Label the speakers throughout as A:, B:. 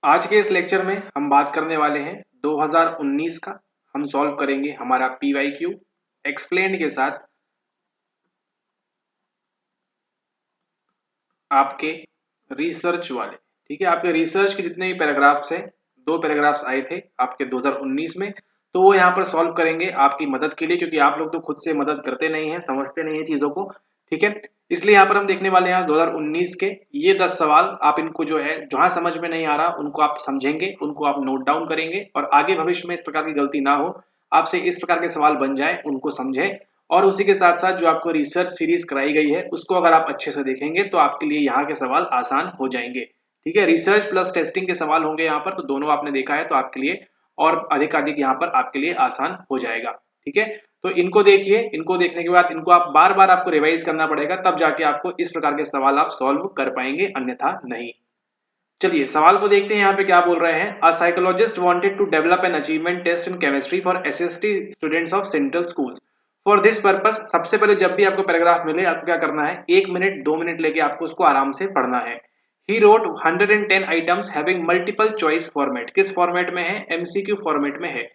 A: आज के इस लेक्चर में हम बात करने वाले हैं 2019 का। हम सॉल्व करेंगे हमारा PYQ एक्सप्लेन के साथ आपके रिसर्च वाले। ठीक है, आपके रिसर्च के जितने भी पैराग्राफ्स हैं, 2 पैराग्राफ्स आए थे आपके 2019 में, तो वो यहाँ पर सॉल्व करेंगे आपकी मदद के लिए, क्योंकि आप लोग तो खुद से मदद करते नहीं हैं, समझते नहीं हैं चीजों को। ठीक है, इसलिए यहाँ पर हम देखने वाले हैं 2019 के ये 10 सवाल। आप इनको जो है जहां समझ में नहीं आ रहा उनको आप समझेंगे, उनको आप नोट डाउन करेंगे, और आगे भविष्य में इस प्रकार की गलती ना हो, आपसे इस प्रकार के सवाल बन जाए उनको समझें। और उसी के साथ साथ जो आपको रिसर्च सीरीज कराई गई है उसको अगर आप अच्छे से देखेंगे तो आपके लिए यहाँ के सवाल आसान हो जाएंगे। ठीक है, रिसर्च प्लस टेस्टिंग के सवाल होंगे यहाँ पर, तो दोनों आपने देखा है तो आपके लिए और अधिक यहाँ पर आपके लिए आसान हो जाएगा। ठीक है, तो इनको देखिए, इनको देखने के बाद इनको आप बार बार आपको रिवाइज करना पड़ेगा, तब जाके आपको इस प्रकार के सवाल आप सॉल्व कर पाएंगे, अन्यथा नहीं। चलिए सवाल को देखते हैं यहाँ पे क्या बोल रहे हैं। A psychologist wanted to develop an achievement test in chemistry for SST students of central school. For this purpose, सबसे पहले जब भी आपको पैराग्राफ मिले आपको क्या करना है, 1 मिनट 2 मिनट लेके आपको उसको आराम से पढ़ना है। He wrote 110 items having multiple choice format. किस फॉर्मेट में है? एमसीक्यू फॉर्मेट में है।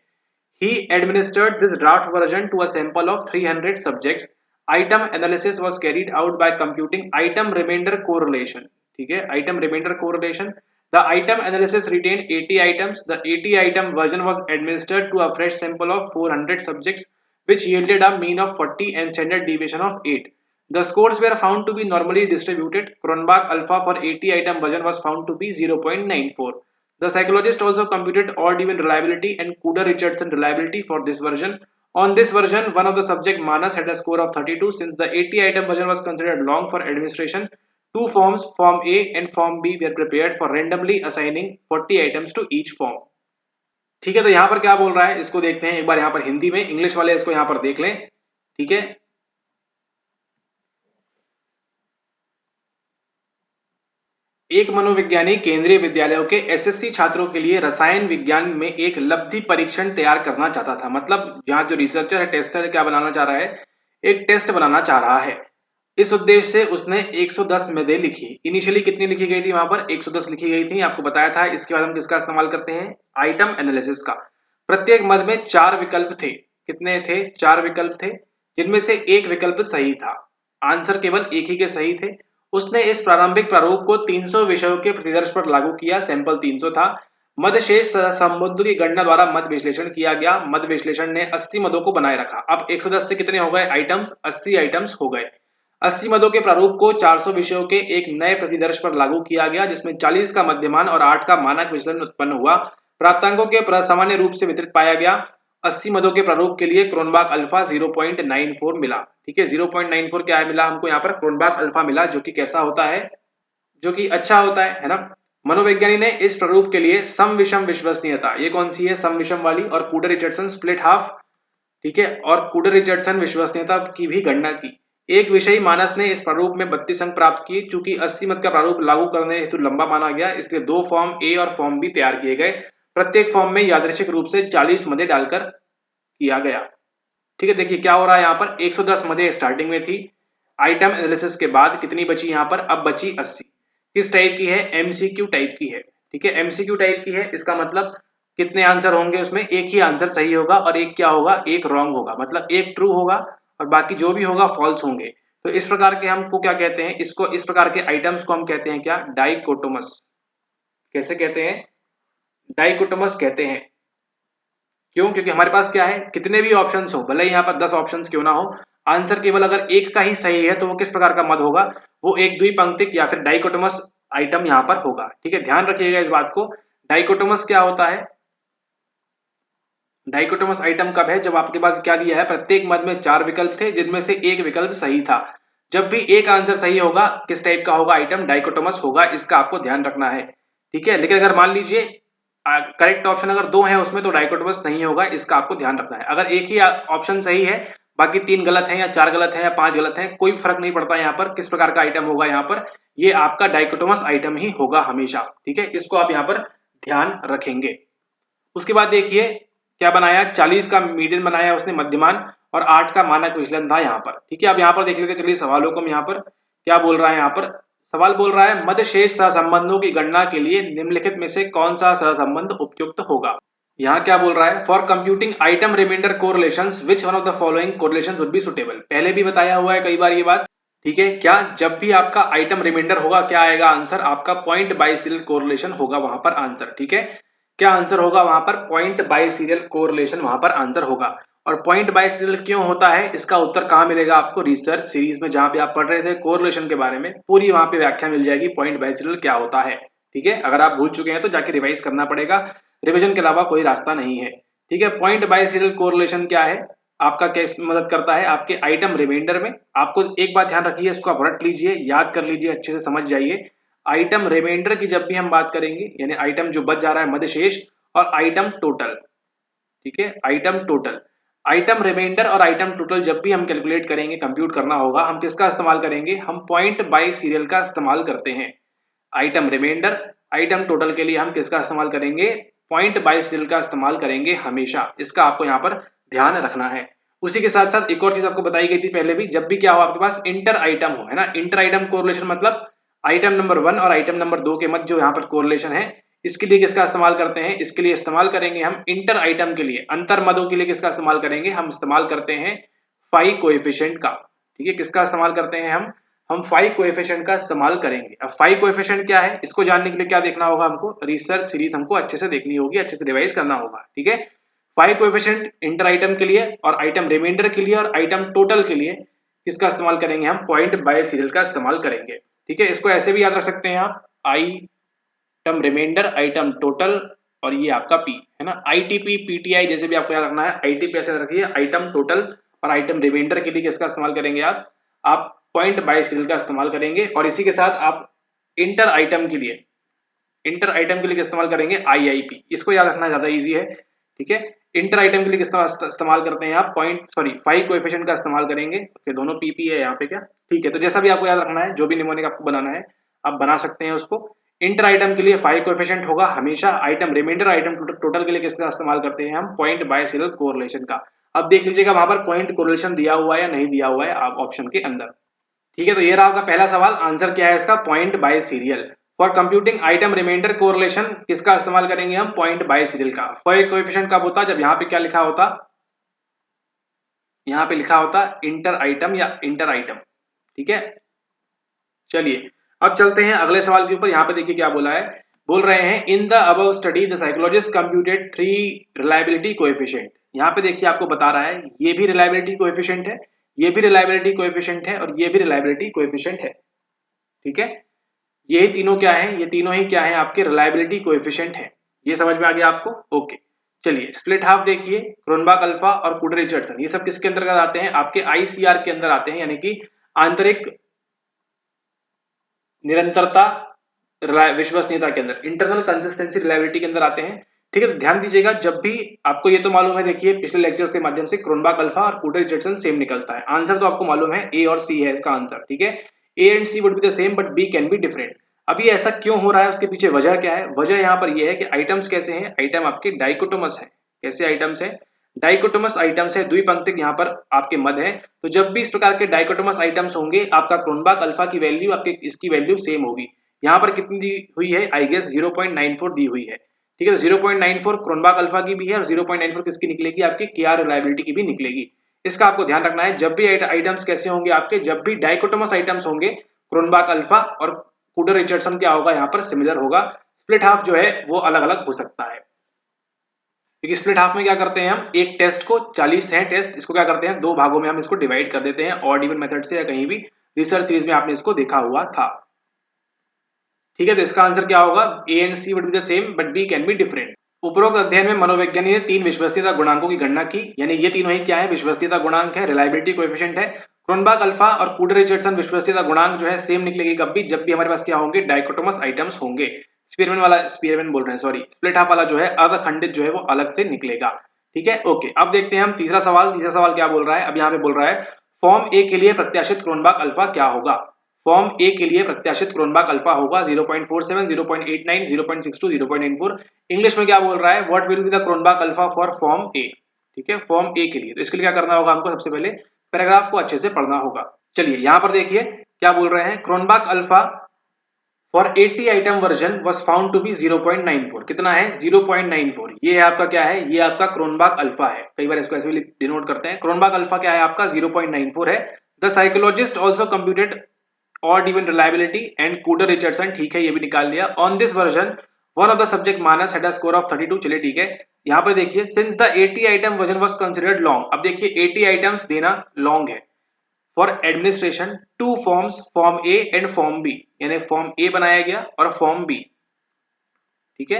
A: He administered this draft version to a sample of 300 subjects. Item analysis was carried out by computing item remainder correlation. ठीक है, item remainder correlation. The item analysis retained 80 items. The 80 item version was administered to a fresh sample of 400 subjects, which yielded a mean of 40 and standard deviation of 8. The scores were found to be normally distributed. Cronbach alpha for 80 item version was found to be 0.94. The psychologist also computed odd-even reliability and Cooder-Richardson reliability for this version. On this version, one of the subject Manas had a score of 32. Since the 80-item version was considered long for administration, two forms, Form A and Form B, were prepared for randomly assigning 40 items to each form. ठीक है, तो यहाँ पर क्या बोल रहा है इसको देखते हैं एक बार यहाँ पर हिंदी में, इंग्लिश वाले इसको यहाँ पर देख लें। ठीक है, एक मनोविज्ञानी केंद्रीय विद्यालयों के एसएससी छात्रों के लिए रसायन विज्ञान में एक लब्धि परीक्षण तैयार करना चाहता था। मतलब यहाँ जो रिसर्चर है, टेस्टर है, क्या बनाना चाह रहा है? एक टेस्ट बनाना चाह रहा है। इस उद्देश्य से उसने 110 मदें लिखी। इनिशियली कितनी लिखी गई थी? वहां पर 110 लिखी गई थी, आपको बताया था। इसके बाद हम किसका इस्तेमाल करते हैं? आइटम एनालिसिस का। प्रत्येक मद में 4 विकल्प थे। कितने थे? 4 विकल्प थे, जिनमें से एक विकल्प सही था। आंसर केवल एक ही के सही थे। उसने इस प्रारंभिक प्रारूप को 300 विषयों के प्रतिदर्श पर लागू किया। सैंपल 300 था। मद शेष समुद्र की गणना द्वारा मद विश्लेषण किया गया। मद विश्लेषण ने 80 मदों को बनाए रखा। अब 110 से कितने हो गए आइटम्स? 80 आइटम्स हो गए। 80 मदों के प्रारूप को 400 विषयों के एक नए प्रतिदर्श पर लागू किया गया, जिसमें 40 का मध्यमान और 8 का मानक विचलन उत्पन्न हुआ। प्राप्तांकों के सामान्य रूप से वितरित पाया गया। 80 मदों के प्रारूप के लिए क्रोनबाक अल्फा 0.94 मिला। ठीक है, 0.94 क्या है मिला हमको? यहाँ पर क्रोनबाक अल्फा मिला, जो कि कैसा होता है? जो कि अच्छा होता है ना। मनोवैज्ञानिक ने इस प्रारूप के लिए सम विषम विश्वसनीयता, ये कौन सी है? सम विषम वाली, और कूडर रिचर्डसन स्प्लिट हाफ, ठीक है, और कूडर रिचर्डसन विश्वसनीयता की भी गणना की। एक विषयी मानस ने इस प्रारूप में 32 अंक प्राप्त किए। चूंकि 80 मत का प्रारूप लागू करने हेतु लंबा माना गया, इसलिए 2 फॉर्म ए और फॉर्म बी तैयार किए गए। प्रत्येक फॉर्म में यादृच्छिक रूप से 40 मदें डालकर किया गया। ठीक है, देखिए क्या हो रहा है यहाँ पर। 110 मदें स्टार्टिंग में थी। आइटम एनालिसिस के बाद कितनी बची यहाँ पर? अब बची 80। किस टाइप की है? एमसीक्यू टाइप की है। ठीक है, एमसीक्यू टाइप की है, इसका मतलब कितने आंसर होंगे उसमें? एक ही आंसर सही होगा और एक क्या होगा? एक रॉन्ग होगा। मतलब एक ट्रू होगा और बाकी जो भी होगा फॉल्स होंगे। तो इस प्रकार के हमको क्या कहते हैं? इसको, इस प्रकार के आइटम्स को हम कहते हैं क्या? डाइकोटोमस। कैसे कहते हैं? डाइकोटोमस कहते हैं। क्यों? क्योंकि हमारे पास क्या है, कितने भी ऑप्शंस हो, भले ही यहाँ पर 10 ऑप्शंस क्यों ना हो, आंसर केवल अगर एक का ही सही है तो वो किस प्रकार का मद होगा? वो एक द्विपंक्तिक या फिर डाइकोटोमस आइटम यहाँ पर होगा। ठीक है, ध्यान रखिएगा इस बात को। डाइकोटोमस क्या होता है? डाइकोटोमस आइटम कब है? जब आपके पास क्या दिया है, प्रत्येक मद में 4 विकल्प थे, जिनमें से एक विकल्प सही था। जब भी एक आंसर सही होगा, किस टाइप का होगा आइटम? डाइकोटोमस होगा। इसका आपको ध्यान रखना है। ठीक है, लेकिन अगर मान लीजिए करेक्ट ऑप्शन अगर 2 है उसमें, तो डाइकोटोमस नहीं होगा। इसका आपको ध्यान रखना है। अगर एक ही ऑप्शन सही है, बाकी 3 गलत है या 4 गलत है या 5 गलत है, कोई फर्क नहीं पड़ता यहाँ पर किस प्रकार का आइटम होगा। यहाँ पर ये आपका डाइकोटोमस आइटम ही होगा हमेशा। ठीक है, इसको आप यहाँ पर ध्यान रखेंगे। उसके बाद देखिए क्या बनाया, 40 का मीडियन बनाया उसने, मध्यमान, और 8 का मानक विचलन था यहाँ पर। ठीक है, अब यहाँ पर देख लेते, चलिए सवालों को हम यहाँ पर क्या बोल रहा है। यहाँ पर सवाल बोल रहा है मध्य शेष सहसंबंधों की गणना के लिए निम्नलिखित में से कौन सा सहसंबंध उपयुक्त होगा। यहाँ क्या बोल रहा है, for computing item remainder correlations which one of the following correlations would be suitable. पहले भी बताया हुआ है कई बार ये बात, ठीक है। क्या जब भी आपका आइटम रिमाइंडर होगा क्या आएगा आंसर, आपका पॉइंट बाय सीरियल कोरिलेशन होगा वहां पर आंसर, ठीक है। क्या आंसर होगा वहां पर, पॉइंट बाय सीरियल कोरिलेशन वहां पर आंसर होगा। और पॉइंट बाय सीरियल क्यों होता है, इसका उत्तर कहां मिलेगा आपको, रिसर्च सीरीज में जहां पे आप पढ़ रहे थे कोरिलेशन के बारे में, पूरी वहां पे व्याख्या मिल जाएगी पॉइंट बाय सीरियल क्या होता है, ठीक है। अगर आप भूल चुके हैं तो जाके रिवाइज करना पड़ेगा, रिवीजन के अलावा कोई रास्ता नहीं है, ठीक है। पॉइंट बाय सीरियल कोरिलेशन क्या है, आपका कैसे मदद करता है आपके आइटम रिमाइंडर में। आपको एक बात ध्यान रखिए, इसको आप रट लीजिए, याद कर लीजिए, अच्छे से समझ जाइए। आइटम रिमाइंडर की जब भी हम बात करेंगे, यानी आइटम जो बच जा रहा है मध्य शेष, और आइटम टोटल, ठीक है, आइटम टोटल, आइटम रिमाइंडर और आइटम टोटल जब भी हम कैलकुलेट करेंगे, कंप्यूट करना होगा, हम किसका इस्तेमाल करेंगे, हम पॉइंट बाय सीरियल का इस्तेमाल करते हैं। आइटम रिमाइंडर, आइटम टोटल के लिए हम किसका इस्तेमाल करेंगे, पॉइंट बाय सीरियल का इस्तेमाल करेंगे हमेशा, इसका आपको यहाँ पर ध्यान रखना है। उसी के साथ साथ एक और चीज आपको बताई गई थी पहले भी, जब भी क्या हो आपके पास इंटर आइटम हो, है ना, इंटर आइटम कोरिलेशन मतलब आइटम नंबर 1 और आइटम नंबर 2 के मध्य जो यहाँ पर कोरिलेशन है, इसके लिए किसका इस्तेमाल करते हैं, इसके लिए इस्तेमाल करेंगे हम इंटर आइटम के लिए, अंतर मदों के लिए किसका इस्तेमाल करेंगे, हम इस्तेमाल करते हैं फाई कोएफिशिएंट का, ठीक है। किसका इस्तेमाल करते हैं हम फाई कोएफिशिएंट का इस्तेमाल करेंगे। अब फाई कोएफिशिएंट क्या है, इसको जानने के लिए क्या देखना होगा हमको, रिसर्च सीरीज हमको अच्छे से देखनी होगी, अच्छे से रिवाइज करना होगा, ठीक है। फाई कोएफिशिएंट इंटर आइटम के लिए और आइटम रिमाइंडर के लिए और आइटम टोटल के लिए किसका इस्तेमाल करेंगे, हम पॉइंट बाय सीरियल का इस्तेमाल करेंगे, ठीक है। इसको ऐसे भी याद रख सकते हैं आप, आइटम रिमाइंडर, आइटम टोटल, और ये आपका पी, है ना, आईटीपी पीटीआई जैसे भी आपको याद रखना है, आईटीपी ऐसे रखिए, आइटम टोटल और आइटम रिमाइंडर के लिए किसका इस्तेमाल करेंगे आप पॉइंट बाय सीरियल का इस्तेमाल करेंगे। और इसी के साथ आप इंटर आइटम के लिए, इंटर आइटम के लिए इस्तेमाल करेंगे आईआईपी, इसको याद रखना ज्यादा इजी है, ठीक है। इंटर आइटम के लिए किसका इस्तेमाल करते हैं आप, पॉइंट सॉरी फाई कोएफिशिएंट का इस्तेमाल करेंगे, तो दोनों पीपी है यहाँ पे क्या, ठीक है। तो जैसा भी आपको याद रखना है, जो भी निमोनिक आपको बनाना है आप बना सकते हैं उसको। इंटर आइटम के लिए फाई कोएफिशिएंट होगा हमेशा, आइटम रिमाइंडर आइटम टोटल के लिए किसका इस्तेमाल करते हैं हम, पॉइंट बाय सीरियल कोरिलेशन का। अब देख लीजिएगा वहां पर पॉइंट कोरिलेशन दिया हुआ है या नहीं दिया हुआ है आप ऑप्शन के अंदर, ठीक है। तो ये रहा आपका पहला सवाल, आंसर क्या है इसका, point biserial. For computing item remainder correlation किसका इस्तेमाल करेंगे हम, पॉइंट बाय सीरियल का। फाई कोएफिशिएंट कब होता, जब यहाँ पे क्या लिखा होता, यहाँ पे लिखा होता इंटर आइटम या इंटर आइटम, ठीक है। चलिए अब चलते हैं अगले सवाल के ऊपर। यहाँ पे देखिए क्या बोला है, बोल रहे हैं इन the above study the psychologist computed 3 reliability coefficient. यहाँ पे देखिए आपको बता रहा है ये भी रिलायबिलिटी कोएफिशिएंट है, ये भी रिलायबिलिटी कोएफिशिएंट है और ये भी रिलायबिलिटी कोएफिशिएंट है, ठीक है। ये तीनों क्या है, ये तीनों ही क्या है आपके रिलायबिलिटी कोएफिशिएंट है। ये समझ में आ गया आपको, ओके। चलिए स्प्लिट हाफ देखिए, क्रोनबर्ग अल्फा और पुडर रिचर्डसन, ये सब किसके अंतर्गत आते हैं, आपके आईसीआर के अंदर आते हैं, यानी कि आंतरिक निरंतरता विश्वसनीयता के अंदर, इंटरनल कंसिस्टेंसी रिलायबिलिटी के अंदर आते हैं, ठीक है। तो ध्यान दीजिएगा, जब भी आपको ये तो मालूम है, देखिए पिछले लेक्चर्स के माध्यम से क्रोनबर्ग अल्फा और पुडर रिचर्डसन सेम निकलता है, आंसर तो आपको मालूम है ए और सी है इसका आंसर, ठीक है। A and C would be the same but B can be different. अभी ऐसा क्यों हो रहा है, उसके पीछे वजह क्या है, वजह यहाँ पर यह है कि आइटम्स कैसे हैं, आइटम आपके डाइकोटोमस है। कैसे आइटम्स है, डाइकोटोमस आइटम्स है, द्विपंक्तिक यहाँ पर आपके मद है। तो जब भी इस प्रकार के डाइकोटोमस आइटम्स होंगे, आपका क्रोनबर्ग अल्फा की वैल्यू आपके इसकी वैल्यू सेम होगी। यहाँ पर कितनी दी हुई है, आई गेस 0.94 दी हुई है, ठीक है। 0.94 क्रोनबर्ग अल्फा की भी है और 0.94 किसकी निकलेगी, आपकी केआर रिलायबिलिटी की भी निकलेगी। इसका आपको ध्यान रखना है, जब भी आइटम्स कैसे होंगे आपके, जब भी डाइकोटोमस आइटम्स होंगे, क्रोनबर्ग अल्फा और पुडर रिचर्डसन क्या होगा यहाँ पर सिमिलर होगा। स्प्लिट हाफ जो है वो अलग अलग हो सकता है, क्योंकि स्प्लिट हाफ में क्या करते हैं हम, एक टेस्ट को 40 है टेस्ट, इसको क्या करते हैं दो भागों में हम इसको डिवाइड कर देते हैं, ऑड इवन मेथड से या कहीं भी रिसर्च सीरीज में आपने इसको देखा हुआ था, ठीक है। तो इसका आंसर क्या होगा, A and C would be the same but B can be different. उपरोक्त अध्ययन में मनोवैज्ञानिक ने 3 विश्वसनीयता गुणांकों की गणना की, यानी ये तीनों ही क्या है, विश्वसनीयता गुणांक है, रिलायबिलिटी कोएफिशिएंट है। क्रोनबर्ग अल्फा और पुडर रिचर्डसन विश्वसनीयता गुणांक जो है सेम निकलेगी कब भी, जब भी हमारे पास क्या होंगे, डाइकोटोमस आइटम्स होंगे। स्पीयरमैन वाला, स्पीयरमैन बोल रहे हैं सॉरी, स्प्लिट हाफ वाला जो है अखंडित जो है वो अलग से निकलेगा, ठीक है, ओके। अब देखते हैं हम तीसरा सवाल। तीसरा सवाल क्या बोल रहा है, अब यहाँ पे बोल रहा है फॉर्म ए के लिए प्रत्याशित क्रोनबर्ग अल्फा क्या होगा। फॉर्म ए के लिए प्रत्याशित क्रोनबर्ग अल्फा होगा 0.47, 0.89, 0.62, 0.94। इंग्लिश में क्या बोल रहा है, what will be the Cronbach alpha for form A, ठीक है, फॉर्म ए के लिए। तो इसके लिए क्या करना होगा हमको, सबसे पहले पैराग्राफ को अच्छे से पढ़ना होगा। चलिए यहाँ पर देखिए क्या बोल रहे हैं, Cronbach alpha for 80 item version was found to be 0.94। कितना है? 0.94। ये है आपका क्या है? ये आपका क्रोनबाक अल्फा है, कई बार इसको ऐसे भी डिनोट करते हैं। क्रोनबाक अल्फा क्या है आपका? 0.94 है। The psychologist also computed odd even reliability and Kuder Richardson, ठीक है, ये भी निकाल लिया। On this version one of the subject Manas had a score of 32। चलिए ठीक है। यहाँ पर देखिए since the 80 item version was considered long, अब देखिए 80 आइटम्स देना लॉन्ग है। For administration two forms, form A and form B, यानी फॉर्म ए बनाया गया और फॉर्म बी, ठीक है,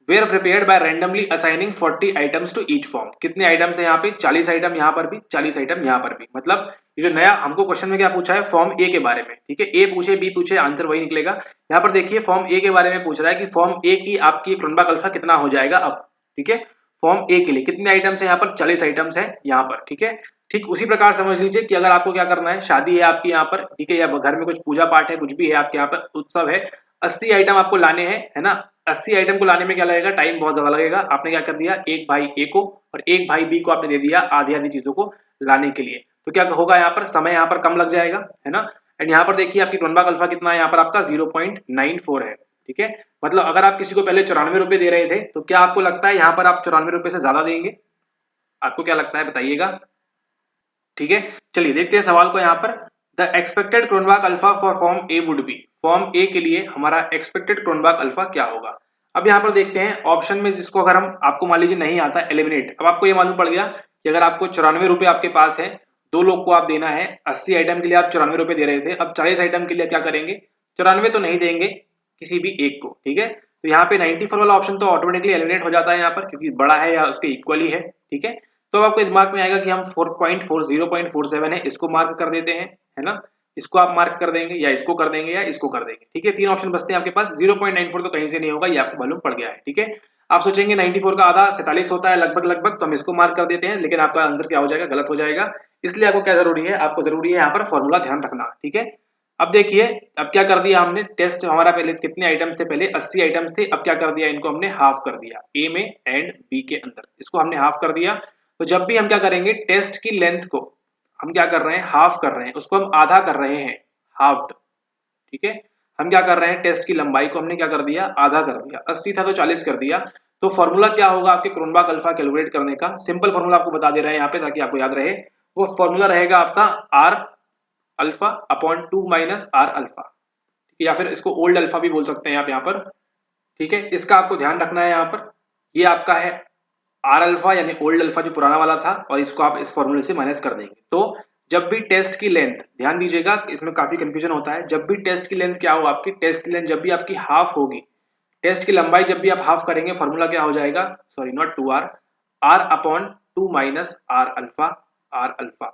A: were prepared by randomly assigning 40 items to each form. कितने आइटम्स है यहाँ पे? 40 आइटम, यहाँ पर भी 40 आइटम, यहाँ पर भी। मतलब ये जो नया हमको क्वेश्चन में क्या पूछा है? फॉर्म ए के बारे में, ठीक है। ए पूछे बी पूछे आंसर वही निकलेगा। यहाँ पर देखिए फॉर्म ए के बारे में पूछ रहा है कि फॉर्म ए की आपकी क्रोनबाक अल्फा कितना हो जाएगा अब, ठीक है। फॉर्म ए के लिए कितने आइटम्स है यहाँ पर? 40 आइटम्स है यहाँ पर, ठीक है। ठीक उसी प्रकार समझ लीजिए कि अगर आपको क्या करना है, शादी है आपकी यहाँ पर, ठीक है, या घर में कुछ पूजा पाठ है, कुछ भी है आपके यहाँ पर, उत्सव है, 80 आइटम आपको लाने हैं, है ना। 80 आइटम को लाने में क्या लगेगा? टाइम बहुत ज्यादा लगेगा। आपने क्या कर दिया? एक भाई ए को और एक भाई बी को आपने दे दिया आधी आधी चीजों को लाने के लिए, तो क्या होगा यहाँ पर? समय यहाँ पर कम लग जाएगा, है ना। एंड यहाँ पर देखिए आपकी क्रोनबाक अल्फा कितना है यहाँ पर? आपका 0.94 है, ठीक है। मतलब अगर आप किसी को पहले 94 रुपए दे रहे थे, तो क्या आपको लगता है यहाँ पर आप 94 रुपए से ज्यादा देंगे? आपको क्या लगता है बताइएगा, ठीक है। चलिए देखते हैं सवाल को यहाँ पर। The expected Cronbach alpha for form A would be, form A के लिए हमारा एक्सपेक्टेड क्रोनबाक अल्फा क्या होगा? अब यहाँ पर देखते हैं ऑप्शन में, जिसको अगर हम, आपको मान लीजिए नहीं आता एलिमिनेट, अब आपको ये मालूम पड़ गया कि अगर आपको 94 रुपए आपके पास है, दो लोग को आप देना है, 80 आइटम के लिए आप 94 रुपए दे रहे थे, अब 40 आइटम के लिए क्या करेंगे? 94 तो नहीं देंगे किसी भी एक को, ठीक है। तो यहाँ पे 94 वाला ऑप्शन तो ऑटोमेटिकली एलिमिनेट हो जाता है यहाँ पर, क्योंकि बड़ा है या उसके इक्वली है, ठीक है। तो आपको दिमाग में आएगा कि हम 4.40.47 है, इसको मार्क कर देते हैं, है ना। इसको आप मार्क कर देंगे या इसको कर देंगे या इसको कर देंगे, ठीक है। तीन ऑप्शन बचते हैं आपके पास। 0.94 तो कहीं से नहीं होगा, ये आपको मालूम पड़ गया है, ठीक है। आप सोचेंगे 94 का आधा 47 होता है लगभग लगभग, तो हम इसको मार्क कर देते हैं, लेकिन आपका आंसर क्या हो जाएगा? गलत हो जाएगा। इसलिए आपको क्या जरूरी है? आपको जरूरी है यहाँ पर फॉर्मूला ध्यान रखना, ठीक है। अब देखिए, अब क्या कर दिया हमने? टेस्ट हमारा पहले कितने आइटम्स थे? पहले 80 आइटम्स थे। अब क्या कर दिया? इनको हमने हाफ कर दिया, ए में एंड बी के अंदर, इसको हमने हाफ कर दिया। तो जब भी हम क्या करेंगे, टेस्ट की लेंथ को हम क्या कर रहे हैं? हाफ कर रहे हैं, उसको हम आधा कर रहे हैं, हाफ्ड, ठीक है। हम क्या कर रहे हैं? टेस्ट की लंबाई को हमने क्या कर दिया? आधा कर दिया। 80 था तो 40 कर दिया। तो फॉर्मूला क्या होगा आपके क्रोनबाक अल्फा कैलकुलेट करने का? सिंपल फॉर्मूला आपको बता दे रहे हैं यहाँ पे ताकि आपको याद रहे। वो फॉर्मूला रहेगा आपका r alpha upon 2 minus r alpha, या फिर इसको ओल्ड अल्फा भी बोल सकते हैं आप यहाँ पर, ठीक है। इसका आपको ध्यान रखना है यहाँ पर। ये आपका है आर अल्फा यानी ओल्ड अल्फा जो पुराना वाला था, और इसको आप इस फॉर्मूले से माइनस कर देंगे। तो जब भी टेस्ट की लेंथ, ध्यान दीजिएगा इसमें काफी कंफ्यूजन होता है, जब भी टेस्ट की लेंथ क्या हो आपकी, टेस्ट की लेंथ जब भी आपकी हाफ होगी, टेस्ट की लंबाई जब भी आप हाफ करेंगे, फॉर्मूला क्या हो जाएगा? Sorry not 2r, r upon 2 minus r alpha, r alpha,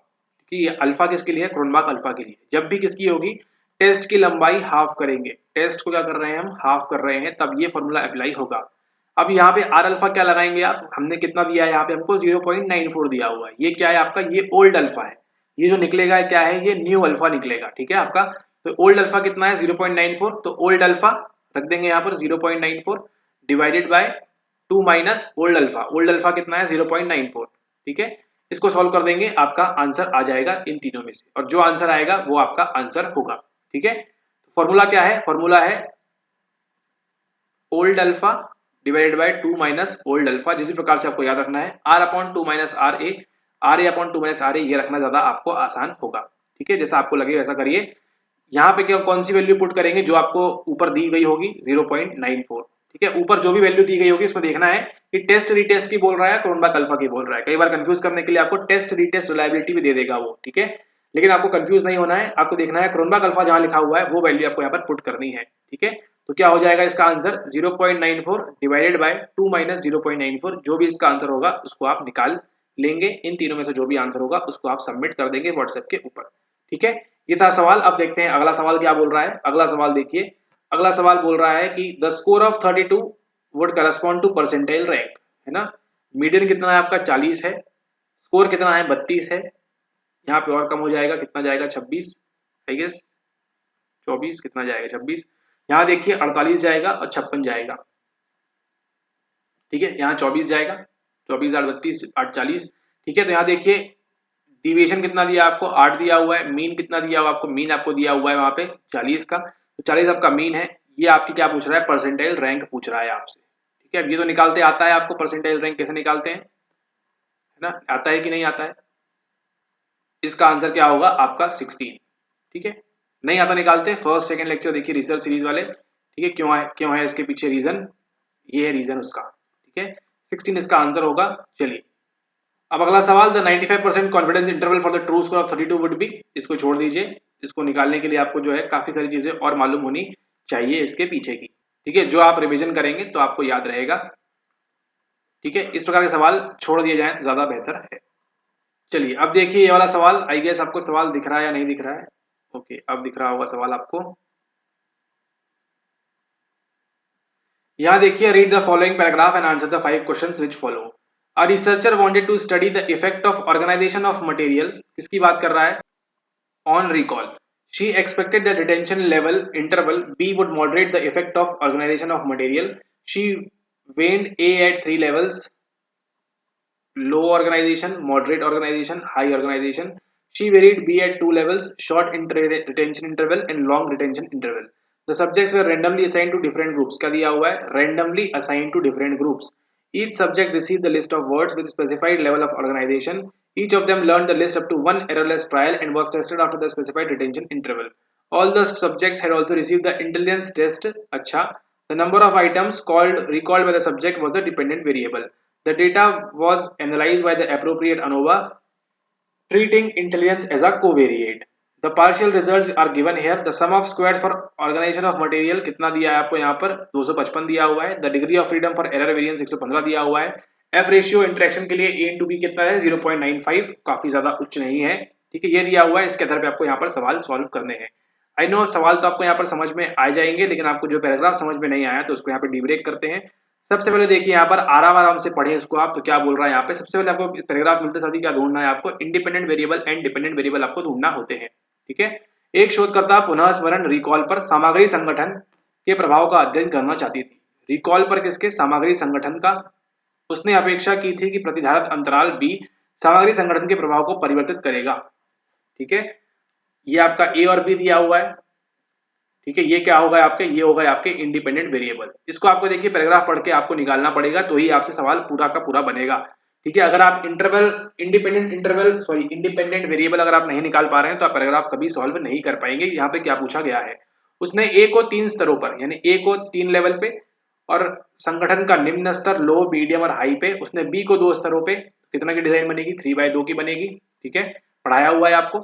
A: कि अल्फा किसके लिए? क्रोनबाक अल्फा के लिए। जब भी किसकी होगी? टेस्ट की लंबाई हाफ करेंगे, टेस्ट को क्या कर रहे हैं हम? हाफ कर रहे हैं, तब ये फॉर्मूला अप्लाई होगा। अब यहाँ पे आर अल्फा क्या लगाएंगे आप? हमने कितना दिया है यहाँ पे? हमको 0.94 दिया हुआ है। ये क्या है आपका? ये ओल्ड अल्फा है। ये जो निकलेगा क्या है? ये न्यू अल्फा निकलेगा, ठीक है आपका। तो ओल्ड अल्फा कितना है? 0.94। तो ओल्ड अल्फा रख देंगे यहाँ पर 0.94 divided by 2 minus old alpha. Old alpha कितना है? 0.94, ठीक है। इसको सॉल्व कर देंगे, आपका आंसर आ जाएगा इन तीनों में से, और जो आंसर आएगा वो आपका आंसर होगा, ठीक है। फॉर्मूला क्या है? फॉर्मूला है old alpha divided by 2 minus old alpha. जिस प्रकार से आपको याद रखना है, R upon 2 minus R A, R A upon 2 minus R A, ये रखना ज्यादा आपको आसान होगा, ठीक है। जैसा आपको लगे वैसा करिए। यहाँ पे क्या, कौन सी वैल्यू पुट करेंगे? जो आपको ऊपर दी गई होगी 0.94, ठीक है। ऊपर जो भी वैल्यू दी गई होगी उसमें देखना है कि टेस्ट रीटेस्ट की बोल रहा है, क्रोनबाक अल्फा की बोल रहा है। कई बार कंफ्यूज करने के लिए आपको टेस्ट रीटेस्ट रिलायबिलिटी भी दे देगा वो, ठीक है। लेकिन आपको कंफ्यूज नहीं होना है, आपको देखना है क्रोनबाक अल्फा जहां लिखा हुआ है वो वैल्यू आपको यहाँ पर पुट करनी है, ठीक है। तो क्या हो जाएगा इसका आंसर? 0.94 divided by 2 minus 0.94। जो भी इसका आंसर होगा उसको आप निकाल लेंगे। इन तीनों में से जो भी आंसर होगा उसको आप सबमिट कर देंगे व्हाट्सएप के ऊपर, ठीक है। ये था सवाल। अब देखते हैं अगला सवाल क्या बोल रहा है। अगला सवाल देखिए, अगला सवाल बोल रहा है कि the score of 32 would correspond to percentile rank, है ना। मीडियन कितना है आपका? 40 है। स्कोर कितना है? 32 है। यहाँ पे और कम हो जाएगा, कितना जाएगा? 26 आई गेस, 24 कितना जाएगा? 26। यहाँ देखिए 48 जाएगा और 56 जाएगा, ठीक है। यहाँ 24 जाएगा, 24 8 32 8 40, ठीक है। तो यहाँ देखिए डिविएशन कितना दिया आपको? 8 दिया हुआ है। मीन कितना दिया हुआ आपको? मीन आपको दिया हुआ है वहां पे 40 का, तो 40 आपका मीन है। ये आपकी क्या पूछ रहा है, परसेंटाइल रैंक पूछ रहा है आपसे। ठीक है, अब ये तो निकालते आता है आपको, परसेंटाइल रैंक कैसे निकालते हैं, है ना, आता है कि नहीं आता है। इसका आंसर क्या होगा आपका 16। ठीक है, नहीं आता निकालते, फर्स्ट सेकंड लेक्चर देखिए रिसर्च सीरीज वाले। ठीक है, क्यों है इसके पीछे रीजन, ये है रीजन उसका। ठीक है, 16 इसका आंसर होगा। चलिए अब अगला सवाल, the 95% confidence interval for the true score of 32 would be. इसको छोड़ दीजिए, इसको निकालने के लिए आपको जो है काफी सारी चीजें और मालूम होनी चाहिए इसके पीछे की। ठीक है, जो आप रिवीजन करेंगे तो आपको याद रहेगा। ठीक है, इस प्रकार के सवाल छोड़ दिए जाएं तो ज्यादा बेहतर है। चलिए अब देखिए ये वाला सवाल, आई गेस आपको सवाल दिख रहा है या नहीं दिख रहा है। ओके, अब दिख रहा होगा सवाल आपको। यहाँ देखिए, read the following paragraph and answer the 5 questions which follow. A researcher wanted to study the effect of organisation of material, किसकी बात कर रहा है, on recall. She expected that retention level interval B would moderate the effect of organization of material. She weighed A at 3 levels: low organization, moderate organization, high organization. She varied B at 2 levels: short retention interval and long retention interval. The subjects were randomly assigned to different groups. क्या दिया हुआ है, randomly assigned to different groups. Each subject received the list of words with specified level of organization. Each of them learned the list up to one errorless trial and was tested after the specified retention interval. All the subjects had also received the intelligence test. अच्छा, the number of items recalled by the subject was the dependent variable. The data was analyzed by the appropriate ANOVA, treating intelligence as a covariate. The partial results are given here. The sum of squares for organization of material कितना दिया है आपको यहाँ पर, 255 दिया हुआ है। The degree of freedom for error variance 115 दिया हुआ है। F रेशियो इंटरेक्शन के लिए A into B कितना है, 0.95, काफी ज्यादा उच्च नहीं है। ठीक है, ये दिया हुआ है, इसके आधार पे आपको यहाँ पर सवाल सॉल्व करने हैं। आई नो सवाल तो आपको यहाँ पर समझ में आ जाएंगे, लेकिन आपको जो पैराग्राफ समझ में नहीं आया तो उसको यहाँ पे डिब्रेक करते हैं। सबसे पहले देखिए यहाँ पर आराम आराम से पढ़ें इसको आप, तो क्या बोल रहा है यहाँ पे, सबसे पहले आपको पैराग्राफ मिलते साथ ही क्या ढूंढना है आपको, independent variable and dependent variable आपको ढूंढना होते हैं। ठीक है, एक शोधकर्ता पुनः स्मरण रिकॉल पर सामग्री संगठन के प्रभाव का अध्ययन करना चाहती थी। रिकॉल पर किसके, सामग्री संगठन का। उसने अपेक्षा की थी कि प्रतिधारित अंतराल बी सामग्री संगठन के प्रभाव को परिवर्तित करेगा। ठीक है, ये आपका ए और बी दिया हुआ है। ठीक है, ये क्या होगा आपके, ये होगा आपके इंडिपेंडेंट वेरिएबल। इसको आपको देखिए पैराग्राफ पढ़ के आपको निकालना पड़ेगा, तो ही आपसे सवाल पूरा का पूरा बनेगा। ठीक है, अगर आप इंडिपेंडेंट वेरिएबल अगर आप नहीं निकाल पा रहे हैं तो आप पैराग्राफ कभी सॉल्व नहीं कर पाएंगे। यहाँ पे क्या पूछा गया है, उसने ए को 3 स्तरों पर, यानी ए को 3 लेवल पे और संगठन का निम्न स्तर लो मीडियम और हाई पे, उसने बी को 2 स्तरों पे, कितना की डिजाइन बनेगी, 3/2 की बनेगी। ठीक है, पढ़ाया हुआ है आपको।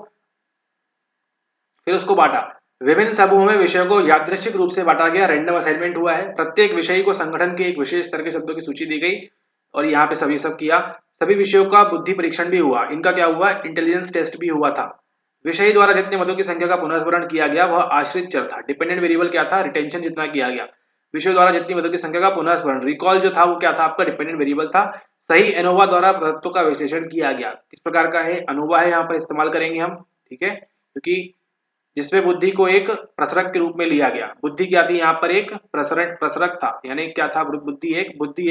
A: फिर उसको बांटा, विभिन्न समूहों में विषयों को यादृच्छिक रूप से बांटा गया, रैंडम असाइनमेंट हुआ है। प्रत्येक विषय को संगठन के एक विशेष स्तर के शब्दों की सूची दी गई और यहाँ पे सभी सब किया। सभी विषयों का बुद्धि परीक्षण भी हुआ, इनका क्या हुआ, इंटेलिजेंस टेस्ट भी हुआ था। विषय द्वारा जितने मदों की संख्या का पुनर्स्मरण किया गया वह आश्रित चर था। डिपेंडेंट वेरिएबल क्या था, रिटेंशन जितना किया गया। विषयों द्वारा जितनी मदों की संख्या का पुनर्स्मरण, रिकॉल जो था वो क्या था आपका, डिपेंडेंट वेरिएबल था। सही एनोवा द्वारा तत्वों का विश्लेषण किया गया, किस प्रकार का है, अनोवा है, यहाँ पर इस्तेमाल करेंगे हम। ठीक है, क्योंकि जिसमें बुद्धि को एक प्रसरक के रूप में लिया गया। बुद्धि क्या थी यहाँ पर, एक प्रसरक था, यानी क्या था, बुद्धि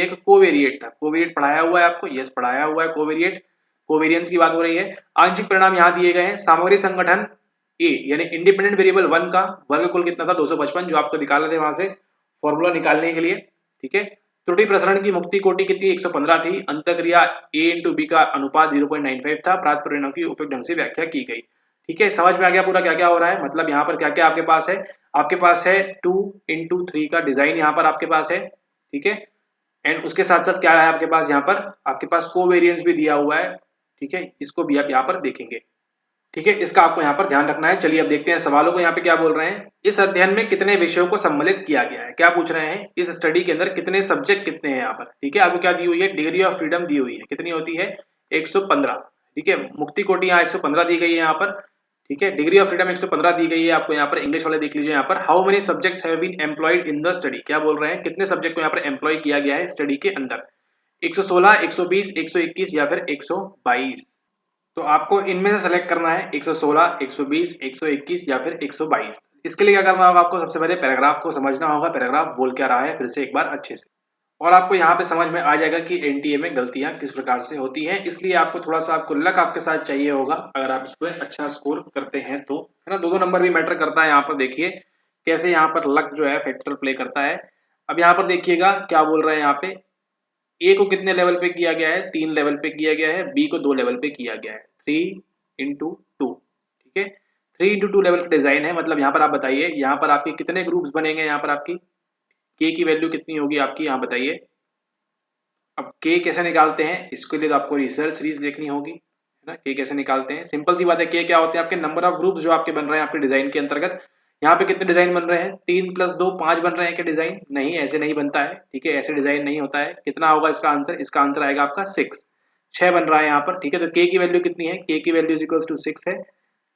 A: एक कोवेरिएट था। कोवेरिएट पढ़ाया हुआ है आपको, यस पढ़ाया हुआ है कोवेरिएट, कोवेरियंस की बात हो रही है। आंशिक परिणाम यहाँ दिए गए हैं। सामग्री संगठन ए यानी इंडिपेंडेंट वेरिएबल 1 का वर्गमूल कितना था, 255, जो आपको निकाल रहे थे वहां से फॉर्मूला निकालने के लिए। ठीक है, त्रुटि प्रसरण की मुक्ति कोटि कितनी, 115 थी। अंतक्रिया ए इंटू बी का अनुपात 0.95 था। प्राप्त परिणाम की उपयुक्त ढंग से व्याख्या की गई। ठीक है, समझ में आ गया पूरा क्या क्या हो रहा है, मतलब यहाँ पर क्या क्या आपके पास है, आपके पास है 2x3 का डिजाइन यहाँ पर आपके पास है। ठीक है, एंड उसके साथ साथ क्या है आपके पास, यहाँ पर आपके पास कोवेरिएंस भी दिया हुआ है। ठीक है, इसको भी आप यहाँ पर देखेंगे। ठीक है, इसका आपको यहाँ पर ध्यान रखना है। चलिए अब देखते हैं सवालों को, यहाँ पे क्या बोल रहे हैं। इस अध्ययन में कितने विषयों को सम्मिलित किया गया है, क्या पूछ रहे हैं, इस स्टडी के अंदर कितने सब्जेक्ट कितने हैं यहाँ पर। ठीक है, आपको क्या दी हुई है, डिग्री ऑफ फ्रीडम दी हुई है, कितनी होती है, 115। ठीक है, मुक्ति कोटि यहाँ 115 दी गई है यहाँ पर। ठीक है, डिग्री ऑफ फ्रीडम 115 दी गई है आपको यहाँ पर। इंग्लिश वाले देख लीजिए यहाँ पर, how many subjects have been employed in the study, क्या बोल रहे हैं, कितने सब्जेक्ट को यहाँ पर एम्प्लॉय किया गया है स्टडी के अंदर, 116, 120, 121 या फिर 122। तो आपको इनमें से सेलेक्ट करना है 116, 120, 121 या फिर 122। इसके लिए क्या करना होगा आपको, सबसे पहले पैराग्राफ को समझना होगा, पैराग्राफ बोल क्या रहा है फिर से एक बार अच्छे से, और आपको यहाँ पे समझ में आ जाएगा कि एनटीए में गलतियां किस प्रकार से होती हैं। इसलिए आपको थोड़ा सा आपको लक आपके साथ चाहिए होगा, अगर आप इसमें अच्छा स्कोर करते हैं तो, है ना। 2-2 नंबर भी मैटर करता है यहाँ पर। देखिए कैसे यहाँ पर लक जो है फैक्टर प्ले करता है। अब यहाँ पर देखिएगा क्या बोल रहे हैं यहाँ पे, ए को कितने लेवल पे किया गया है, 3 लेवल पे किया गया है, बी को 2 लेवल पे किया गया है, 3x2, ठीक है। 3x2 लेवल का डिजाइन है, मतलब यहाँ पर आप बताइए यहाँ पर आपके कितने ग्रुप्स बनेंगे, यहाँ पर आपकी के की वैल्यू कितनी होगी आपकी, यहाँ बताइए। अब के कैसे निकालते हैं, इसके लिए तो आपको रिसर्च सीरीज देखनी होगी, है ना। के कैसे निकालते हैं, सिंपल सी बात है, के क्या होते हैं आपके नंबर ऑफ ग्रुप्स जो आपके बन रहे हैं आपके डिजाइन के अंतर्गत। यहाँ पे कितने डिजाइन बन रहे हैं, 3 + 2 5 बन रहे हैं क्या डिजाइन, नहीं ऐसे नहीं बनता है, ठीक है, ऐसे डिजाइन नहीं होता है। कितना होगा इसका आंसर, इसका आंसर आएगा आपका 6 बन रहा है यहाँ पर, ठीक है। तो के की वैल्यू कितनी है, के की वैल्यू इक्वल टू 6 है।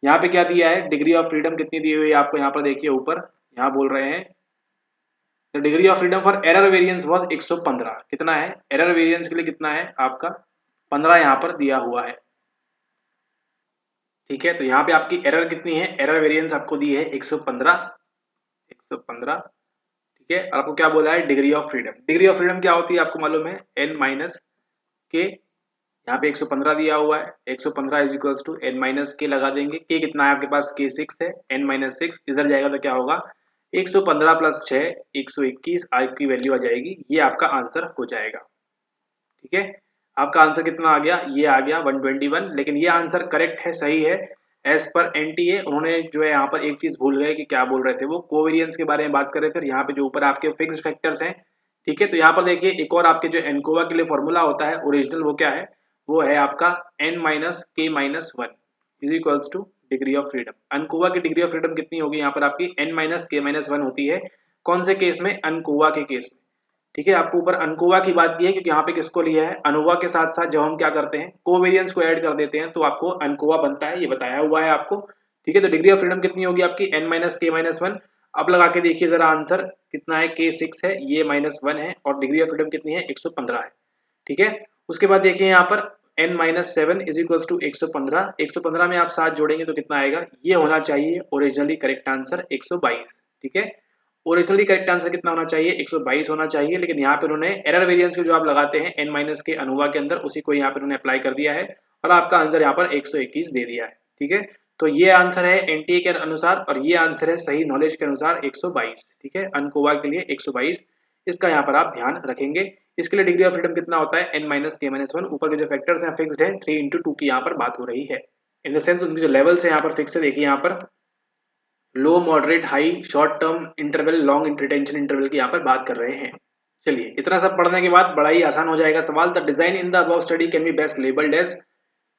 A: यहाँ पे क्या दिया है, डिग्री ऑफ फ्रीडम कितनी दी हुई है आपको, यहाँ पर देखिए ऊपर यहाँ बोल रहे हैं the degree of freedom for error variance was 115। कितना है एरर वेरिएंस के लिए, कितना है आपका 15 यहाँ पर दिया हुआ है, ठीक है। तो यहाँ पे आपकी एरर कितनी है, एरर वेरिएंस आपको दी है 115, ठीक है। और आपको क्या बोला है, degree of freedom, degree of freedom क्या होती है आपको मालूम है, n माइनस के। यहाँ पे 115 दिया हुआ है, 115 is equals to n minus k लगा देंगे, के कितना है आपके पास, के 6 है, n माइनस 6 इधर जाएगा तो क्या होगा 115 + 6 121 की वैल्यू आ जाएगी, ये आपका आंसर हो जाएगा, ठीक है। आपका आंसर कितना आ गया, ये आ गया 121, लेकिन ये आंसर करेक्ट है, सही है एज पर एनटीए। उन्होंने जो है यहाँ पर एक चीज भूल गए कि क्या बोल रहे थे, वो कोवेरियंस के बारे में बात कर रहे थे, और यहाँ पे जो ऊपर आपके फिक्स्ड फैक्टर्स हैं, ठीक है। तो यहाँ पर देखिए एक और आपके जो एनकोवा के लिए फॉर्मूला होता है ओरिजिनल, वो क्या है, वो है आपका n minus K minus 1 is equals to degree of freedom. ANCOVA की डिग्री ऑफ फ्रीडम कितनी होगी, यहाँ पर आपकी n माइनस के माइनस 1 होती है, कौन से केस में, अनकोवा के केस में, ठीक है। आपको ऊपर अनकोवा की बात की है क्योंकि यहाँ पे किसको लिया है, अनोवा के साथ साथ जब हम क्या करते हैं कोवेरियंस को ऐड कर देते हैं तो आपको अनकोवा बनता है, ये बताया हुआ है आपको, ठीक है। तो डिग्री ऑफ फ्रीडम कितनी होगी आपकी n माइनस के माइनस 1। अब लगा के देखिए जरा आंसर कितना है, के 6 है, ये -1 है, और डिग्री ऑफ फ्रीडम कितनी है 115 है, ठीक है। उसके बाद देखिए यहाँ पर n minus 7 is equals to 115, 115 में आप 7 जोड़ेंगे तो कितना आएगा, ये होना चाहिए ओरिजिनली करेक्ट आंसर 122, ठीक है। ओरिजिनली करेक्ट आंसर कितना होना चाहिए, 122 होना चाहिए, लेकिन यहाँ पे उन्होंने एरर वेरिएंस के जो आप लगाते हैं n माइनस के अनोवा के अंदर, उसी को यहाँ पे उन्होंने अप्लाई कर दिया है, और आपका आंसर यहाँ पर 121 दे दिया है, ठीक है। तो ये आंसर है एनटीए के अनुसार, और ये आंसर है सही नॉलेज के अनुसार 122, ठीक है। अनकोवा के लिए 122, इसका यहाँ पर आप ध्यान रखेंगे। इसके लिए डिग्री ऑफ फ्रीडम कितना होता है, n माइनस के माइनस 1, ऊपर के जो फैक्टर्स हैं फिक्स्ड है, 3x2 की यहाँ पर बात हो रही है, इन द सेंस उनके जो लेवल्स है यहाँ पर फिक्स है। देखिए यहाँ पर low, moderate, high, short term interval, long retention interval की यहाँ पर बात कर रहे हैं। चलिए इतना सब पढ़ने के बाद बड़ा ही आसान हो जाएगा सवाल। The design in the above study can be best labelled as,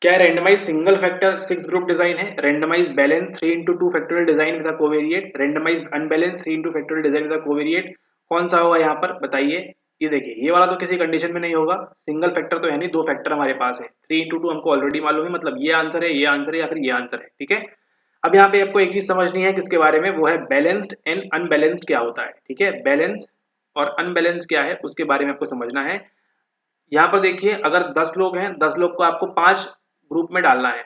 A: क्या randomise single factor 6 group design है, randomise balance 3x2 factorial design with covariate, randomise unbalance 3x2 factorial design with covariate, कौन सा होगा यहाँ पर बताइए। ये देखिए ये वाला तो किसी कंडीशन में नहीं होगा, सिंगल फैक्टर तो है नहीं, 2 फैक्टर हमारे पास है, 3x2 हमको ऑलरेडी मालूम है, मतलब ये आंसर है, ये आंसर है, या फिर ये आंसर है, ठीक है। अब यहाँ पे आपको एक चीज समझनी है किसके बारे में, वो है बैलेंस्ड एंड अनबैलेंस्ड क्या होता है, ठीक है। बैलेंस और अनबैलेंस क्या है उसके बारे में आपको समझना है। यहाँ पर देखिए अगर 10 लोग हैं, 10 लोग को आपको 5 ग्रुप में डालना है,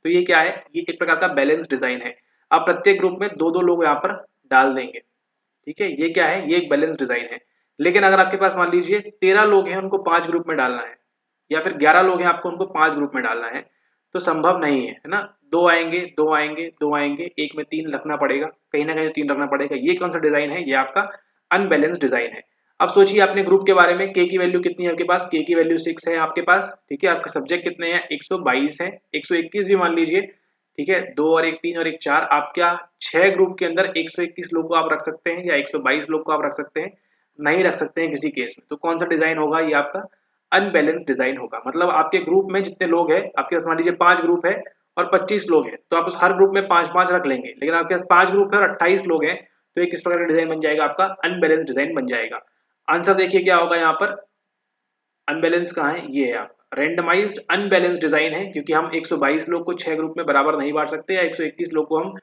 A: तो ये क्या है, ये एक प्रकार का बैलेंस डिजाइन है। आप प्रत्येक ग्रुप में 2-2 लोग यहाँ पर डाल देंगे, ठीक है, ये क्या है, ये एक बैलेंस डिजाइन है। लेकिन अगर आपके पास मान लीजिए 13 लोग हैं, उनको 5 ग्रुप में डालना है, या फिर 11 लोग हैं, आपको उनको 5 ग्रुप में डालना है, तो संभव नहीं है ना। 2 आएंगे, 2 आएंगे, 2 आएंगे, एक में 3 रखना पड़ेगा, कहीं ना कहीं 3 रखना पड़ेगा। ये कौन सा डिजाइन है, ये आपका अनबैलेंस डिजाइन है। अब सोचिए आपने ग्रुप के बारे में, के की वैल्यू कितनी है आपके पास, के की वैल्यू 6 है आपके पास, ठीक है। आपके सब्जेक्ट कितने हैं, 122 है, 121 भी मान लीजिए, ठीक है। 2 और 1 3 और 1 4, आप क्या 6 ग्रुप के अंदर 121 लोग को आप रख सकते हैं, या 122 लोग को आप रख सकते हैं, नहीं रख सकते हैं किसी केस में। तो कौन सा डिजाइन होगा, ये आपका अनबैलेंस डिजाइन होगा। मतलब आपके ग्रुप में जितने लोग हैं, आपके पास मान लीजिए 5 ग्रुप है और 25 लोग हैं, तो आप उस हर ग्रुप में 5-5 रख लेंगे। लेकिन आपके पास 5 ग्रुप है और 28 लोग हैं, तो एक किस प्रकार का डिजाइन बन जाएगा, आपका अनबैलेंस डिजाइन बन जाएगा। आंसर देखिए क्या होगा यहाँ पर, अनबैलेंस कहाँ है, ये है आपका रेंडमाइज्ड अनबैलेंस डिजाइन है, क्योंकि हम 122 लोग को 6 ग्रुप में बराबर नहीं बांट सकते, या 121 लोग को हम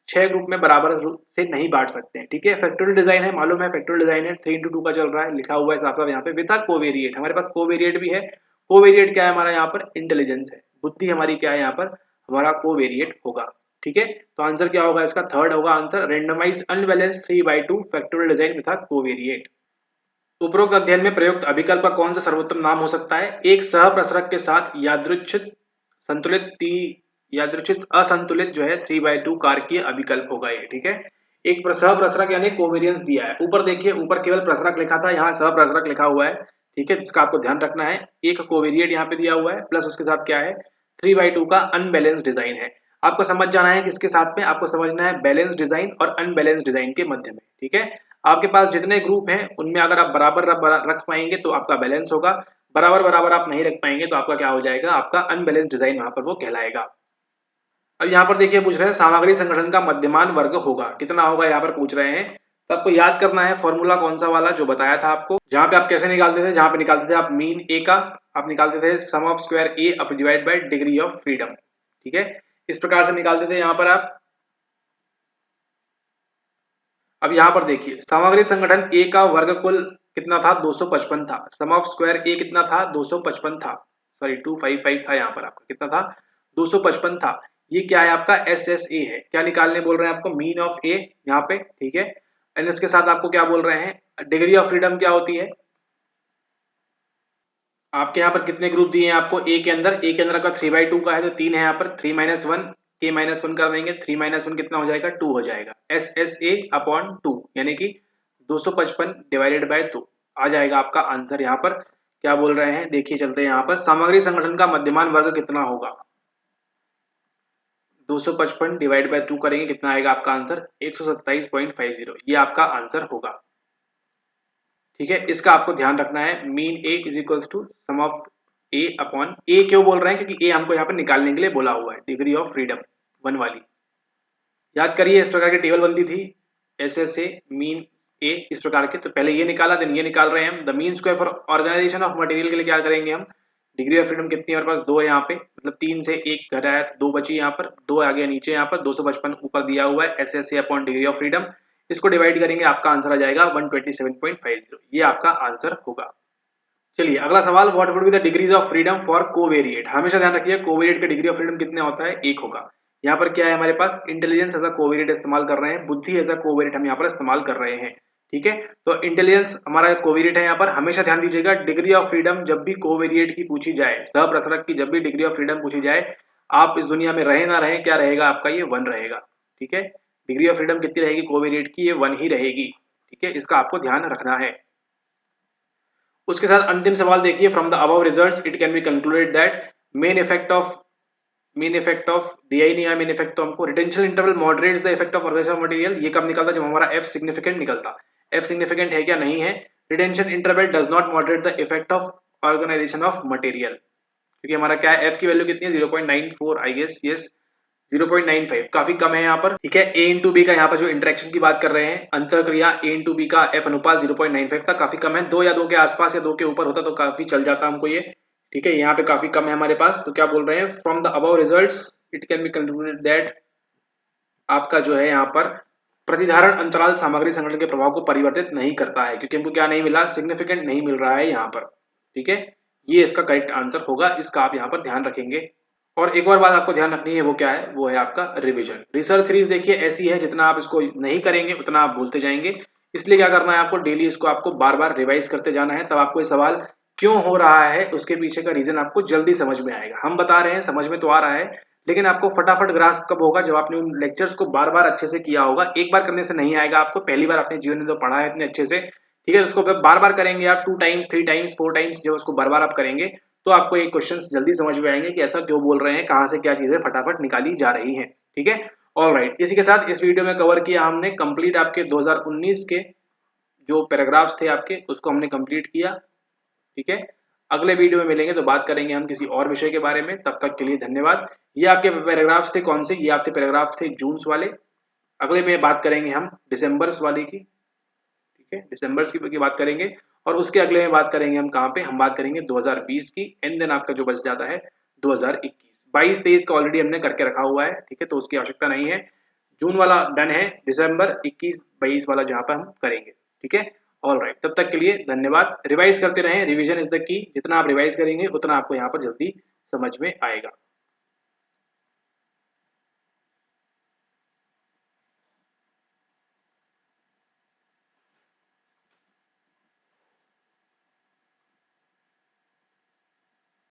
A: 6 ग्रुप में बराबर से नहीं बांट सकते हैं, ठीक है। फैक्टोरियल डिजाइन है, मालूम है फैक्टोरियल डिजाइन है, 3x2 का चल रहा है, लिखा हुआ है साफ साफ यहाँ पे, विद कोवेरिएट। हमारे पास कोवेरिएट भी है। कोवेरिएट क्या है हमारा यहाँ पर, इंटेलिजेंस है, बुद्धि हमारी क्या है यहाँ पर, हमारा कोवेरिएट होगा, ठीक है। तो आंसर क्या होगा इसका, थर्ड होगा answer, randomised unbalanced 3/2 factorial design with covariate. उपरोक्त अध्ययन में प्रयुक्त अभिकल्प का कौन सा सर्वोत्तम नाम हो सकता है, एक सहप्रसरक के साथ यादृच्छिक असंतुलित जो है 3/2 कार्कीय अभिकल्प होगा ये, ठीक है। एक सहप्रसरक यानी कोवेरियंस दिया है। ऊपर देखिए, ऊपर केवल प्रसरक लिखा था, यहाँ सहप्रसरक लिखा हुआ है। ठीक है, जिसका आपको ध्यान रखना है। एक कोवेरिएट यहाँ पे दिया हुआ है, प्लस उसके साथ क्या है, 3/2 का अनबैलेंस डिजाइन है। आपको समझ जाना है किसके साथ में, आपको समझना है बैलेंस डिजाइन और अनबैलेंस डिजाइन के मध्य में। ठीक है, आपके पास जितने ग्रुप हैं उनमें अगर आप बराबर रख पाएंगे तो आपका बैलेंस होगा, बराबर बराबर आप नहीं रख पाएंगे तो आपका क्या हो जाएगा, आपका अनबैलेंस डिजाइन वहां पर वो कहलाएगा। अब यहाँ पर देखिए पूछ रहे हैं सामग्री संगठन का मध्यमान वर्ग होगा, कितना होगा यहाँ पर पूछ रहे हैं। तो आपको याद करना है फॉर्मूला कौन सा वाला जो बताया था आपको, जहाँ पे आप कैसे निकालते थे, जहाँ पे निकालते थे आप मीन ए का, आप निकालते थे sum of square A up divide by degree of freedom. ठीक है, इस प्रकार से निकालते थे यहाँ पर आप। अब यहाँ पर देखिए सामग्री संगठन ए का वर्गकुल कितना था, 255 था। सम ऑफ स्क्वायर ए कितना था, 255 था, सॉरी 255 था, यहाँ पर आपका कितना था, 255 था। ये क्या है आपका एस एस ए है, क्या निकालने बोल रहे हैं आपको, मीन ऑफ ए यहाँ पे। ठीक है, एंड इसके साथ आपको क्या बोल रहे हैं, डिग्री ऑफ फ्रीडम क्या होती है। आपके यहाँ पर कितने ग्रुप दिए हैं आपको, ए के अंदर, ए के अंदर का 3/2 का है तो 3 है यहाँ पर, 3 - 1 के -1 कर देंगे, 3 - 1 कितना हो जाएगा, 2 हो जाएगा, एस एस ए अपॉन 2 यानी कि 255 डिवाइडेड बाय 2 आ जाएगा आपका आंसर। यहाँ पर क्या बोल रहे हैं देखिए, चलते हैं यहाँ पर, सामग्री संगठन का मध्यमान वर्ग कितना होगा, 255 डिवाइड बाय 2 करेंगे, कितना आएगा आपका आंसर, 127.50, ये आपका आंसर होगा। ठीक है, इसका आपको ध्यान रखना है, mean A is equals to sum of A upon A, क्यों बोल रहे हैं, क्योंकि ए हमको यहाँ पर निकालने के लिए बोला हुआ है, डिग्री ऑफ फ्रीडम 1 वाली। याद करिए इस प्रकार की टेबल बनती थी, एस एस ए मीन ए इस प्रकार के, तो पहले ये निकाला देन ये निकाल रहे हैं हम। The mean square for organisation of material के लिए क्या करेंगे हम, डिग्री ऑफ फ्रीडम कितनी है हमारे पास, 2 है यहाँ पे, मतलब 3 से 1 घटाया तो 2 बची, यहाँ पर 2 आ गया नीचे, यहाँ पर 255 ऊपर दिया हुआ है, S S A upon degree of freedom, इसको डिवाइड करेंगे आपका आंसर आ जाएगा 127.50, ये आपका आंसर होगा। चलिए अगला सवाल, what would be the degrees of freedom for covariate. हमेशा ध्यान रखिए कोवेरिएट का डिग्री ऑफ फ्रीडम कितने होता है, 1 होगा। यहाँ पर क्या है हमारे पास, इंटेलिजेंस एज अ कोवेरिएट इस्तेमाल कर रहे हैं, बुद्धि एज अ कोवेरिएट हम यहाँ पर इस्तेमाल कर रहे हैं। ठीक है, तो इंटेलिजेंस हमारा कोवेरिएट है यहाँ पर। हमेशा ध्यान दीजिएगा डिग्री ऑफ फ्रीडम जब भी कोवेरिएट की पूछी जाए, सहप्रसरक की जब भी डिग्री ऑफ फ्रीडम पूछी जाए, आप इस दुनिया में रहे ना रहे, क्या रहेगा आपका, ये 1 रहेगा। ठीक है, डिग्री ऑफ फ्रीडम कितनी रहेगी कोवेरिएट की, ये 1 ही रहेगी। ठीक है, इसका आपको ध्यान रखना है। उसके साथ अंतिम सवाल देखिए, from the above results it can be concluded that main effect of दिया ही नहीं है, मेन इफेक्ट तो हमको, retention interval moderates the effect of organisation of material, ये कब निकलता है, जब हमारा एफ सिग्निफिकेंट निकलता। एफ सिग्निफिकेंट है क्या, नहीं है। Retention interval does not moderate the effect of organisation of material, क्योंकि हमारा क्या है, एफ की वैल्यू कितनी है, 0.94 आई गेस, यस 0.95, काफी कम है यहाँ पर। ठीक है, ए इंटू बी का यहाँ पर जो इंटरेक्शन की बात कर रहे हैं, अंतर क्रिया ए इंटू बी का एफ अनुपात 0.95 था, काफी कम है। 2 या 2 के आसपास या 2 के ऊपर होता तो काफी चल जाता हमको ये। ठीक है, यहाँ पे काफी कम है हमारे पास, तो क्या बोल रहे हैं, from the above results it can be concluded that आपका जो है यहाँ पर प्रतिधारण अंतराल सामग्री संगठन के प्रभाव को परिवर्तित नहीं करता है, क्योंकि हमको क्या नहीं मिला, सिग्निफिकेंट नहीं मिल रहा है यहाँ पर। ठीक है, ये इसका करेक्ट आंसर होगा, इसका आप यहाँ पर ध्यान रखेंगे। और एक और बात आपको ध्यान रखनी है, वो क्या है, वो है आपका रिवीजन। रिसर्च सीरीज देखिए ऐसी है, जितना आप इसको नहीं करेंगे उतना आप भूलते जाएंगे, इसलिए क्या करना है आपको, डेली इसको आपको बार बार रिवाइज करते जाना है, तब आपको ये सवाल क्यों हो रहा है उसके पीछे का रीजन आपको जल्दी समझ में आएगा। हम बता रहे हैं समझ में तो आ रहा है, लेकिन आपको फटाफट ग्रास्प कब होगा, जब आपने उन लेक्चर्स को बार बार अच्छे से किया होगा। एक बार करने से नहीं आएगा आपको, पहली बार अपने जीवन में तो पढ़ा है इतने अच्छे से, ठीक है, उसको बार बार करेंगे आप, 2 टाइम्स 3 टाइम्स 4 टाइम्स, जब उसको बार बार आप करेंगे तो आपको ये क्वेश्चंस जल्दी समझ में आएंगे कि ऐसा क्यों बोल रहे हैं, कहां से क्या चीजें फटाफट निकाली जा रही हैं। ठीक है, ऑलराइट, इसी के साथ इस वीडियो में कवर किया हमने कंप्लीट आपके 2019 के जो पैराग्राफ्स थे आपके, उसको हमने कंप्लीट किया। ठीक है, अगले वीडियो में मिलेंगे तो बात करेंगे हम किसी और विषय के बारे में, तब तक के लिए धन्यवाद। ये आपके पैराग्राफ्स थे कौन से, ये आपके पैराग्राफ्स थे जून्स वाले। अगले में बात करेंगे हम दिसंबर्स वाले की। ठीक है, दिसंबर्स की बात करेंगे, और उसके अगले में बात करेंगे हम कहाँ पे, हम बात करेंगे 2020 की, एंड देन आपका जो बच जाता है 2021। 22-23 का ऑलरेडी हमने करके रखा हुआ है, ठीक है, तो उसकी आवश्यकता नहीं है। जून वाला डन है, दिसंबर 21-22 वाला जहाँ पर हम करेंगे। ठीक है, ऑल राइट, तब तक के लिए धन्यवाद। रिवाइज करते रहें, रिवीजन इज द की, जितना आप रिवाइज करेंगे उतना आपको यहाँ पर जल्दी समझ में आएगा।